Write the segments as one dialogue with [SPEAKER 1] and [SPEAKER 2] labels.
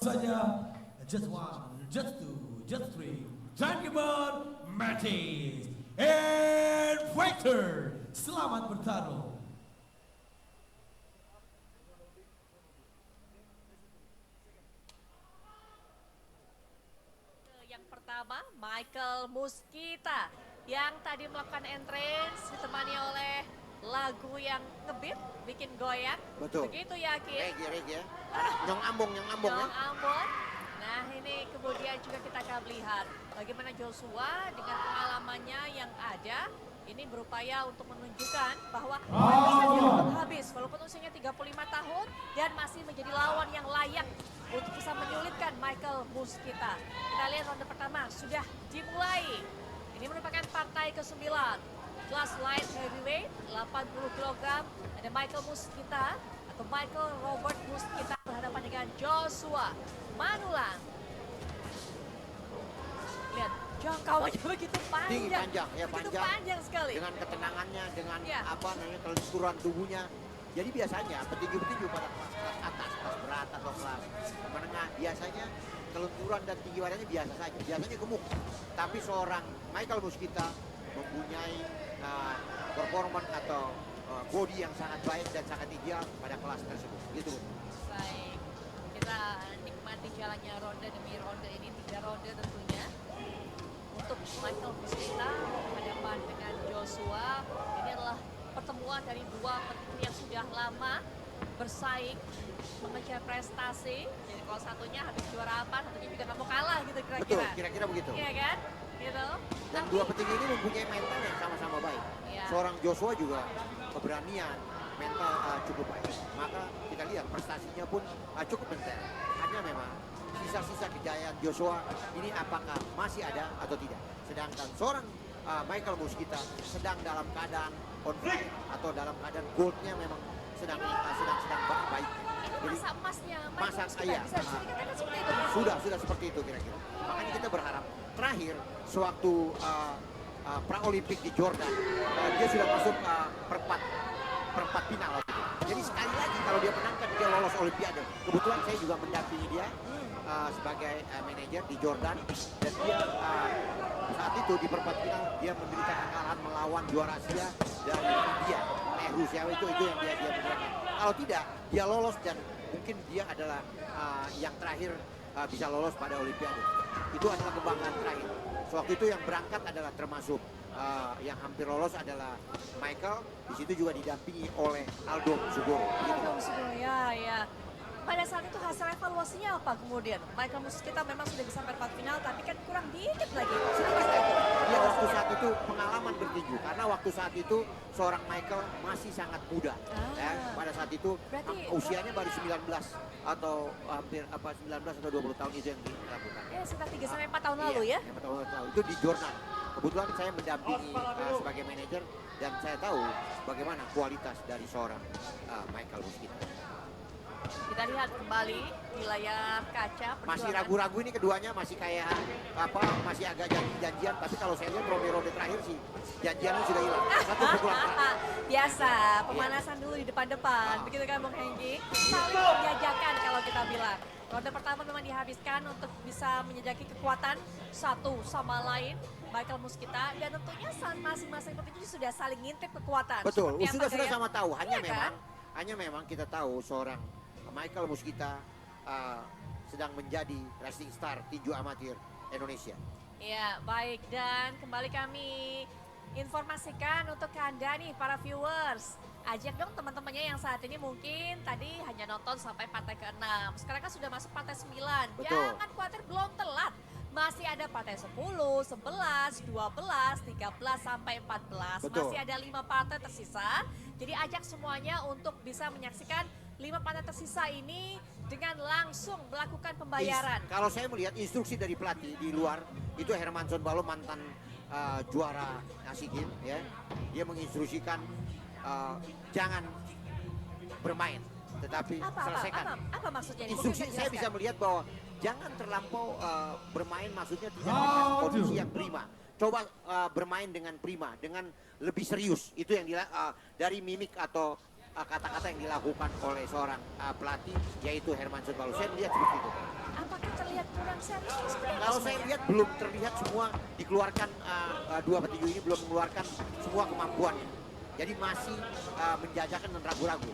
[SPEAKER 1] saja, just one, just two, just three. Gentlemen, Mattis and Fighter, selamat bertarung.
[SPEAKER 2] Yang pertama, Michael Muskita yang tadi melakukan entrance ditemani oleh lagu yang ngebeat, bikin goyang.
[SPEAKER 3] Betul.
[SPEAKER 2] Begitu yakin.
[SPEAKER 3] Reg ya. Nyong ambong ya.
[SPEAKER 2] Nyong Ambon. Nah ini kemudian juga kita akan melihat bagaimana Joshua dengan pengalamannya yang ada. Ini berupaya untuk menunjukkan bahwa belum habis walaupun usianya 35 tahun dan masih menjadi lawan yang layak untuk bisa menyulitkan Michael Muskita. Kita lihat ronde pertama sudah dimulai. Ini merupakan partai ke-9. Kelas light heavyweight 80 kg. Ada Michael Muskita atau Michael Robert Muskita berhadapan dengan Joshua Manulang. Lihat jangkauannya begitu panjang.
[SPEAKER 3] Tinggi panjang ya,
[SPEAKER 2] begitu panjang sekali.
[SPEAKER 3] Dengan ketenangannya, dengan
[SPEAKER 2] Ya.
[SPEAKER 3] apa namanya kelenturan tubuhnya. Jadi biasanya petinju-petinju pada kelas atas, kelas berat atau kelas menengah biasanya kelenturan dan tinggi badannya biasa saja. Biasanya gemuk. Tapi seorang Michael Muskita mempunyai performan atau body yang sangat baik dan sangat ideal pada kelas tersebut. Gitu.
[SPEAKER 2] Baik, kita nikmati jalannya ronde demi ronde ini, 3 ronde tentunya. Untuk Michael Muskita berhadapan dengan Joshua, ini adalah pertemuan dari dua petinju yang sudah lama bersaing mengejar prestasi. Jadi kalau satunya habis juara apa, satunya juga nggak mau kalah gitu
[SPEAKER 3] Betul,
[SPEAKER 2] kira-kira.
[SPEAKER 3] kira-kira begitu.
[SPEAKER 2] Iya kan? Gitu.
[SPEAKER 3] Dan dua petinggi ini mempunyai mental yang sama-sama baik.
[SPEAKER 2] Iya.
[SPEAKER 3] Seorang Joshua juga keberanian, mental cukup baik. Maka kita lihat prestasinya pun cukup penting. Hanya memang sisa-sisa kejayaan Joshua ini apakah masih ada atau tidak. Sedangkan seorang Michael Muskita sedang dalam keadaan on fire atau dalam keadaan goldnya memang sedang baik.
[SPEAKER 2] Masa emasnya
[SPEAKER 3] masa
[SPEAKER 2] Muskita,
[SPEAKER 3] iya.
[SPEAKER 2] bisa dikatakan seperti itu.
[SPEAKER 3] Sudah seperti itu kira-kira. Makanya kita berharap terakhir sewaktu pra-olimpik di Jordan dia sudah masuk perempat final. Jadi sekali lagi kalau dia menangkan dia lolos olimpiade. Kebetulan saya juga mendampingi dia sebagai manajer di Jordan dan dia saat itu di perempat final dia menderita kekalahan melawan juara Asia dari India. Rusia itu yang dia menderita. Kalau tidak dia lolos dan mungkin dia adalah yang terakhir bisa lolos pada olimpiade. Itu adalah kebanggaan terakhir. Waktu itu yang berangkat adalah termasuk yang hampir lolos adalah Michael. Di situ juga didampingi oleh Aldo Sugoro.
[SPEAKER 2] Aldo Sugoro, ya. Pada saat itu hasil evaluasinya apa kemudian? Michael Muskita memang sudah bisa perempat final, tapi kan kurang dikit lagi.
[SPEAKER 3] Dia waktu saat itu pengalaman bertinju, karena waktu saat itu seorang Michael masih sangat muda. Ya, pada saat itu usianya baru 19 atau hampir 19 atau 20 tahun itu yang dilakukan.
[SPEAKER 2] Ya, sekitar 3-4 tahun lalu ya?
[SPEAKER 3] 4 tahun lalu. Itu di Jordan. Kebetulan saya mendampingi sebagai manajer dan saya tahu bagaimana kualitas dari seorang Michael Muskita.
[SPEAKER 2] Kita lihat kembali di layar kaca.
[SPEAKER 3] Masih ragu-ragu ini keduanya masih kayak masih agak janjian, tapi kalau saya lihat ronde terakhir sih janjiannya sudah hilang. Satu pukulan.
[SPEAKER 2] Biasa, pemanasan dulu di depan-depan. Begitu kan Bung Hengki? Saling menjajakan kalau kita bilang. Ronde pertama memang dihabiskan untuk bisa menjajaki kekuatan satu sama lain. Michael Muskita dan tentunya masing-masing petinju sudah saling ngintip kekuatan.
[SPEAKER 3] Betul, sudah sama tahu.
[SPEAKER 2] Iya,
[SPEAKER 3] Hanya memang kita tahu seorang Michael Muskita sedang menjadi rising star tinju amatir Indonesia.
[SPEAKER 2] Ya, baik. Dan kembali kami informasikan untuk Anda nih para viewers. Ajak dong teman-temannya yang saat ini mungkin tadi hanya nonton sampai partai ke-6. Sekarang kan sudah masuk partai 9.
[SPEAKER 3] Betul.
[SPEAKER 2] Jangan khawatir, belum telat. Masih ada partai 10, 11, 12, 13 sampai 14.
[SPEAKER 3] Betul.
[SPEAKER 2] Masih ada 5 partai tersisa. Jadi ajak semuanya untuk bisa menyaksikan 5 partai tersisa ini dengan langsung melakukan pembayaran.
[SPEAKER 3] Kalau saya melihat instruksi dari pelatih di luar, itu Hermanson Balo mantan juara Sea Games, ya. Dia menginstruksikan jangan bermain, tetapi selesaikan.
[SPEAKER 2] Apa maksudnya ini?
[SPEAKER 3] Instruksi saya bisa melihat bahwa jangan terlampau bermain, maksudnya tidak dengan kondisi yang prima. Coba bermain dengan prima, dengan lebih serius. Itu yang dari mimik atau kata-kata yang dilakukan oleh seorang pelatih, yaitu Hermanson Balo. Saya melihat seperti itu. Kalau saya lihat belum terlihat semua dikeluarkan, dua petinju ini belum mengeluarkan semua kemampuannya. Jadi masih menjajakan dan ragu-ragu.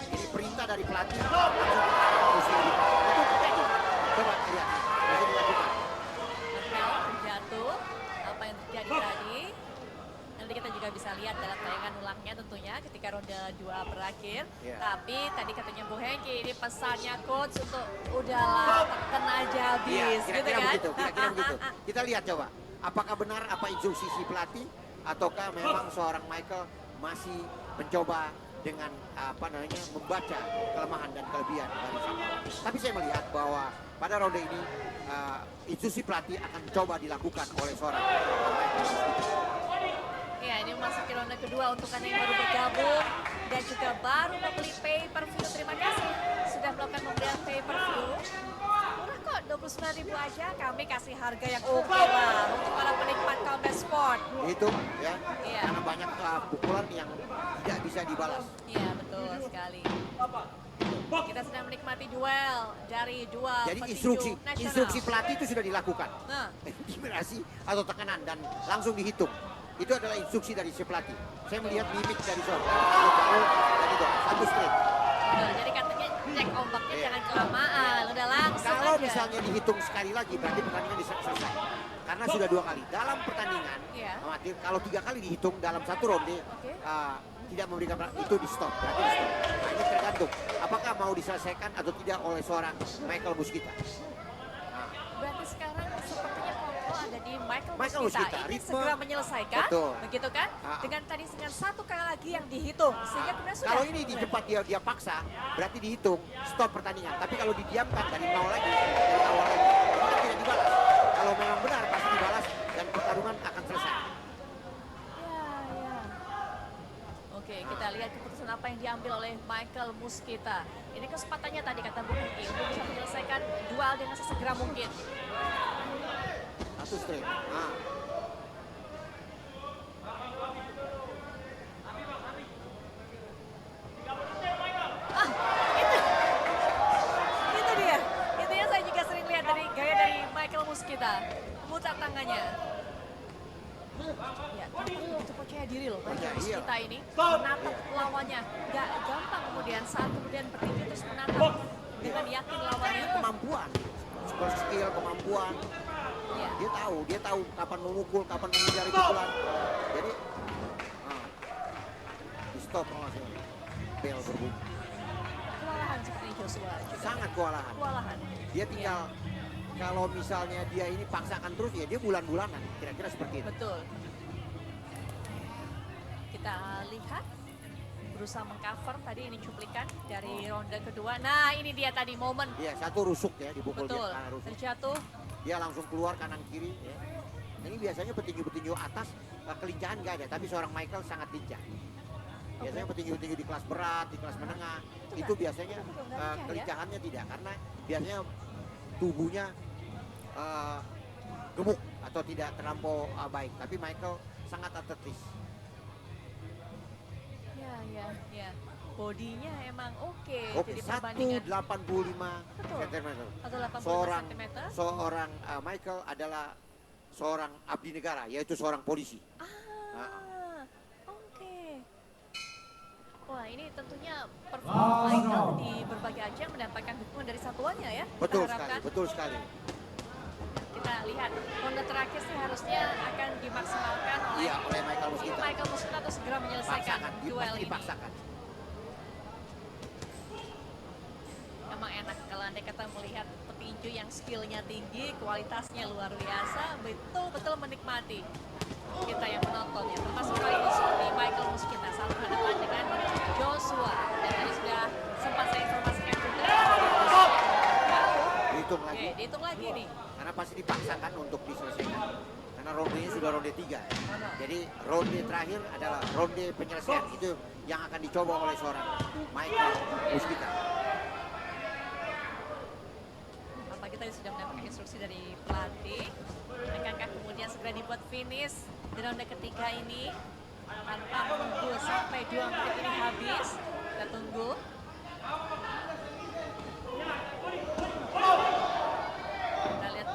[SPEAKER 3] Ini perintah dari pelatih langsung itu terjadi. Coba lihat, masih dilakukan.
[SPEAKER 2] Jatuh, apa yang terjadi tadi? Nanti kita juga bisa lihat dalam tayangan ulangnya tentunya ketika ronde 2 berakhir.
[SPEAKER 3] Yeah.
[SPEAKER 2] Tapi tadi katanya Bu Hengki, ini pesannya coach untuk udahlah tekan aja habis, gitu
[SPEAKER 3] Kira-kira
[SPEAKER 2] kan?
[SPEAKER 3] begitu, kira-kira begitu. Kita lihat coba, apakah benar apa instruksi si pelatih, ataukah memang seorang Michael masih mencoba dengan membaca kelemahan dan kelebihan dari sang lawan. Tapi saya melihat bahwa pada ronde ini instruksi pelatih akan coba dilakukan oleh seorang Michael.
[SPEAKER 2] Ya, ini memasuki ronde kedua untuk Anda yang baru bergabung dan juga baru membeli pay-per-view. Terima kasih sudah melakukan pembelian pay-per-view. Murah kok, 29.000 aja. Kami kasih harga yang oke lah untuk para penikmat combat sport.
[SPEAKER 3] Itu ya,
[SPEAKER 2] Iya.
[SPEAKER 3] karena banyak pukulan yang tidak bisa dibalas.
[SPEAKER 2] Iya, betul sekali. Kita sedang menikmati duel dari dua
[SPEAKER 3] Jadi
[SPEAKER 2] petinju nasional.
[SPEAKER 3] instruksi pelatih itu sudah dilakukan.
[SPEAKER 2] Nah,
[SPEAKER 3] Intimidasi atau tekanan dan langsung dihitung. Itu adalah instruksi dari si pelatih. Saya melihat mimik dari seorang dan itu satu straight.
[SPEAKER 2] betul. Jadi katanya cek ombaknya jangan kelamaan, udah langsung
[SPEAKER 3] Kalau
[SPEAKER 2] aja.
[SPEAKER 3] misalnya dihitung sekali lagi berarti pertandingan bisa selesai. Karena sudah 2 kali. Dalam pertandingan,
[SPEAKER 2] Iya.
[SPEAKER 3] amatir, kalau 3 kali dihitung dalam satu ronde,
[SPEAKER 2] Oke.
[SPEAKER 3] tidak memberikan itu di stop. Berarti di stop. Nah, ini tergantung apakah mau diselesaikan atau tidak oleh seorang Michael Muskita.
[SPEAKER 2] Berarti sekarang sepertinya kontrol ada di Michael
[SPEAKER 3] Michael
[SPEAKER 2] Muskita.
[SPEAKER 3] Muskita,
[SPEAKER 2] Ini
[SPEAKER 3] ritme.
[SPEAKER 2] segera menyelesaikan,
[SPEAKER 3] Betul.
[SPEAKER 2] begitu kan? Dengan satu kali lagi yang dihitung, sehingga kemudian sudah.
[SPEAKER 3] Kalau ini di cepat dia paksa, berarti dihitung stop pertandingan. Tapi kalau didiamkan dari nol lagi, dari awal lagi, itu kan tidak dibalas. Kalau memang benar pasti dibalas dan pertarungan akan selesai.
[SPEAKER 2] Ya. Oke, kita lihat keputusan apa yang diambil oleh Michael Muskita. Ini kesempatannya tadi kata Bu Hengki untuk bisa menyelesaikan duel dengan sesegera mungkin.
[SPEAKER 3] Satu straight. Nah.
[SPEAKER 2] Itu dia. Intinya saya juga sering lihat dari gaya dari Michael Muskita. Memutar tangannya. Ya, begitu percaya diri loh Michael
[SPEAKER 3] Percaya,
[SPEAKER 2] Muskita ini. Menatap lawannya. Gak gampang kemudian saat kemudian bertinju terus menatap dengan yakin lawannya.
[SPEAKER 3] Kemampuan, skill, kemampuan.
[SPEAKER 2] Ya.
[SPEAKER 3] Dia tahu kapan memukul, kapan menghindari pukulan. Jadi, di stop langsung. Bel berbunyi.
[SPEAKER 2] Kewalahan seperti Joshua juga.
[SPEAKER 3] Sangat kewalahan.
[SPEAKER 2] Kewalahan.
[SPEAKER 3] Dia tinggal kalau misalnya dia ini paksakan terus ya dia bulan-bulanan. Kira-kira seperti itu.
[SPEAKER 2] Betul. Kita lihat berusaha mengcover tadi ini cuplikan dari ronde kedua. Nah, ini dia tadi momen.
[SPEAKER 3] Iya, satu rusuk ya dipukul
[SPEAKER 2] Betul.
[SPEAKER 3] dia kanan rusuk.
[SPEAKER 2] Terjatuh.
[SPEAKER 3] Dia langsung keluar kanan kiri ya. Ini biasanya petinju-petinju atas kelincahan nggak ada, tapi seorang Michael sangat lincah. Biasanya petinju-petinju di kelas berat, di kelas menengah, itu biasanya kelincahannya tidak, karena biasanya tubuhnya gemuk atau tidak terlampau baik. Tapi Michael sangat atletis.
[SPEAKER 2] Ya. Bodinya emang oke.
[SPEAKER 3] Oke,
[SPEAKER 2] Jadi perbandingan
[SPEAKER 3] 185
[SPEAKER 2] Betul.
[SPEAKER 3] cm.
[SPEAKER 2] atau 85
[SPEAKER 3] Seorang
[SPEAKER 2] cm.
[SPEAKER 3] seorang Michael adalah seorang abdi negara, yaitu seorang polisi.
[SPEAKER 2] Oke. Wah, ini tentunya performa Michael di berbagai ajang mendapatkan dukungan dari satuannya ya. Kita
[SPEAKER 3] Betul
[SPEAKER 2] harapkan.
[SPEAKER 3] sekali, betul sekali.
[SPEAKER 2] Kita lihat ronde terakhir sih harusnya akan dimaksimalkan oleh
[SPEAKER 3] Iya, oleh Michael Muskita.
[SPEAKER 2] Michael Muskita untuk segera menyelesaikan
[SPEAKER 3] Paksakan,
[SPEAKER 2] duel
[SPEAKER 3] pasti
[SPEAKER 2] ini.
[SPEAKER 3] dipaksakan.
[SPEAKER 2] Emang enak kalau Anda kata melihat petinju yang skillnya tinggi, kualitasnya luar biasa, betul-betul menikmati kita yang menontonnya. Termasuk kali ini seperti Michael Muskita saat berhadapan dengan Joshua. Dan tadi sudah sempat saya informasikan juga.
[SPEAKER 3] Dihitung
[SPEAKER 2] Oke,
[SPEAKER 3] lagi,
[SPEAKER 2] dihitung lagi nih.
[SPEAKER 3] karena pasti dipaksakan untuk diselesaikan. Karena rondenya sudah ronde 3. Jadi ronde terakhir adalah ronde penyelesaian, itu yang akan dicoba oleh seorang Michael Muskita.
[SPEAKER 2] Apa kita sudah mendapatkan instruksi dari pelatih? Akankah kemudian segera dibuat finish di ronde ketiga ini tanpa menunggu sampai 2 menit ini habis? Kita tunggu. Kita lihat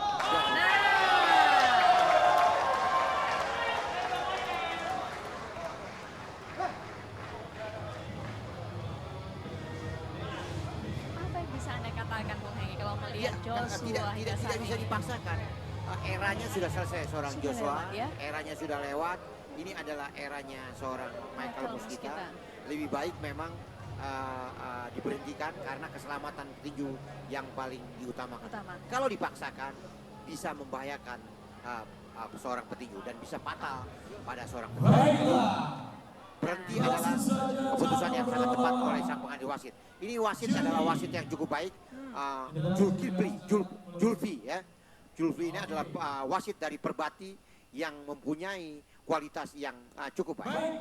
[SPEAKER 2] kalau melihat
[SPEAKER 3] Iya,
[SPEAKER 2] Joshua
[SPEAKER 3] tidak
[SPEAKER 2] hingga
[SPEAKER 3] tidak
[SPEAKER 2] saat
[SPEAKER 3] bisa
[SPEAKER 2] ini.
[SPEAKER 3] dipaksakan. Eranya sudah selesai seorang
[SPEAKER 2] Sudah
[SPEAKER 3] Joshua,
[SPEAKER 2] lewat, ya?
[SPEAKER 3] eranya sudah lewat. Ini adalah eranya seorang Michael Mosquita.
[SPEAKER 2] Mosquita.
[SPEAKER 3] Lebih baik memang diberhentikan karena keselamatan petinju yang paling diutamakan.
[SPEAKER 2] Utama.
[SPEAKER 3] Kalau dipaksakan bisa membahayakan seorang petinju dan bisa fatal pada seorang petinju.
[SPEAKER 1] Baiklah.
[SPEAKER 3] Berhenti adalah keputusan yang sangat tepat oleh sang pengambil wasit. Ini wasit adalah wasit yang cukup baik. Julfi ya. Julfi ini adalah wasit dari Perbati yang mempunyai kualitas yang cukup baik.
[SPEAKER 1] Baik.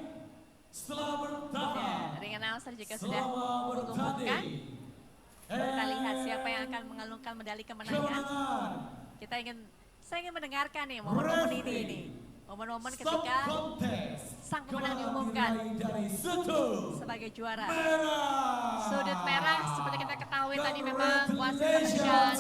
[SPEAKER 1] Setelah bertanding.
[SPEAKER 2] Ya, ring announcer juga sudah
[SPEAKER 1] Selama
[SPEAKER 2] mengumumkan.
[SPEAKER 1] bertanding.
[SPEAKER 2] Kita lihat siapa yang akan mengalungkan medali kemenangan.
[SPEAKER 1] Kemenangan.
[SPEAKER 2] Saya ingin mendengarkan nih momen-momen ini. Momen-momen
[SPEAKER 1] Stop
[SPEAKER 2] ketika
[SPEAKER 1] contest.
[SPEAKER 2] sang pemenang
[SPEAKER 1] Kemenangan
[SPEAKER 2] diumumkan
[SPEAKER 1] diraih dari sudut
[SPEAKER 2] sebagai juara.
[SPEAKER 1] merah.
[SPEAKER 2] Sudut merah seperti kita ketahui tadi memang wasit
[SPEAKER 1] Congratulations.
[SPEAKER 2] Indonesia